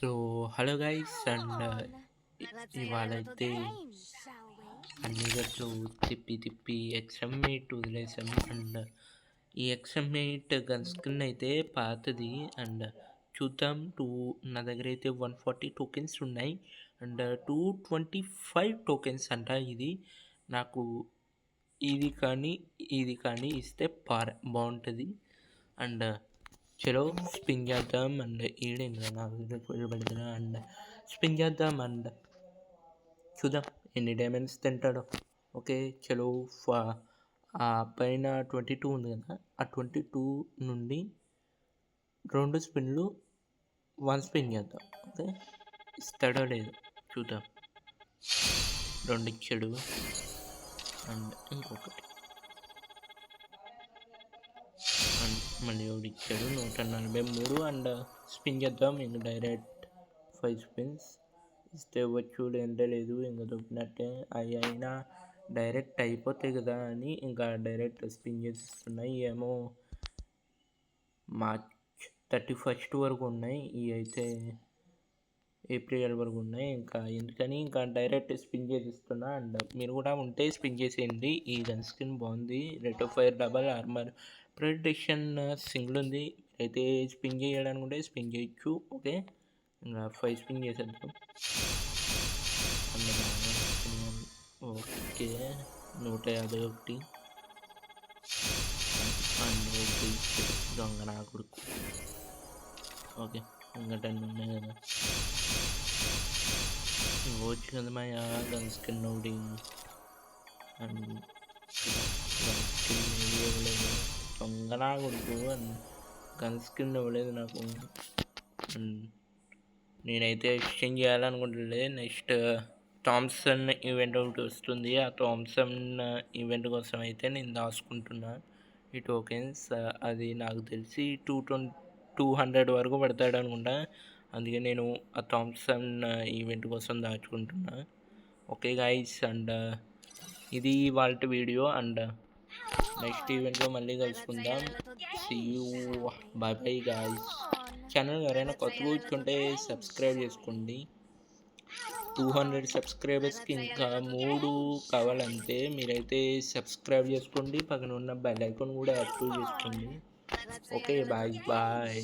So hello guys and ఇవాళైతే అన్ని గట్లు తిప్పి తిప్పి XM8 వదిలేసాం. అండ్ ఈ XM8 గన్ స్కిన్ అయితే పాతది. అండ్ చూద్దాం. నా దగ్గర అయితే 140 టోకెన్స్ ఉన్నాయి అండ్ 225 టోకెన్స్ అంట. ఇది నాకు ఇది కానీ ఇస్తే బాగుంటుంది. అండ్ చలో స్పిన్ చేద్దాం. అండ్ ఈడేంద్ర నాకు పెడుతున్నా. అండ్ స్పిన్ చేద్దాం అండ్ చూద్దాం ఎన్ని డైమండ్స్ తింటాడో. ఓకే చలో. ఆ పైన 22 ఉంది కదా, ఆ 22 నుండి 2 స్పిన్లు 1 స్పిన్ చేద్దాం. ఓకే ఇస్తాడో లేదు చూద్దాం. 2 ఇచ్చాడు అండ్ ఇంకొకటి అండ్ మళ్ళీ ఒకటి ఇచ్చాడు. 143 అండ్ స్పిన్ చేద్దాం. ఇంక డైరెక్ట్ 5 స్పిన్స్ ఇస్తే వచ్చు, లేదంటే లేదు. ఇంకా దొరికినట్టే. అవి అయినా డైరెక్ట్ అయిపోతాయి కదా అని ఇంకా డైరెక్ట్ స్పిన్ చేస్తున్నాయి. ఏమో మార్చ్ 31 వరకు ఉన్నాయి. ఇవి అయితే ఏప్రిల్ వరకు ఉన్నాయి. ఇంకా ఎందుకని ఇంకా డైరెక్ట్ స్పిన్ చేసిస్తున్నా. అండ్ మీరు కూడా ఉంటే స్పిన్ చేసేయండి. ఈ గన్ స్కిన్ బాగుంది. Rate of fire double armour protection single ఉంది. అయితే స్పిన్ చేయడానికి స్పిన్ చేయొచ్చు. ఓకే ఇంకా 5 స్పిన్ చేసేద్దాం. ఓకే 151 దొంగ నా కొడుకు. ఓకే ఇంకా 10 ఉన్నాయి కదా. వచ్చు కదా మా గన్ స్కిన్ ఒకటి అండ్ గన్ స్కిన్ ఇవ్వలేదు. దొంగ నా కొడుకు గన్ స్కిన్ ఇవ్వలేదు నాకు. నేనైతే ఎక్స్చేంజ్ చేయాలనుకుంటలేదు. నెక్స్ట్ థామ్సన్ ఈవెంట్ ఒకటి వస్తుంది. ఆ థామ్సన్ ఈవెంట్ కోసం అయితే నేను దాచుకుంటున్నా ఈ టోకెన్స్. అది నాకు తెలిసి 200 వరకు పడతాడు అనుకుంటా. అందుకే నేను ఆ థామ్సన్ ఈవెంట్ కోసం దాచుకుంటున్నా. ఓకే గైస్ అండ్ ఇది వాళ్ళ వీడియో. అండ్ నెక్స్ట్ ఈవెంట్లో మళ్ళీ కలుసుకుందాం. See you. Bye bye guys. Channel ఎవరైనా కొత్తగా కూర్చుంటే సబ్స్క్రైబ్ చేసుకోండి. 200 సబ్స్క్రైబర్స్కి ఇంకా 3 కావాలంటే మీరైతే సబ్స్క్రైబ్ చేసుకోండి. పక్కన ఉన్న బెల్ ఐకాన్ కూడా యాక్టివ్ చేసుకోండి. Okay bye bye.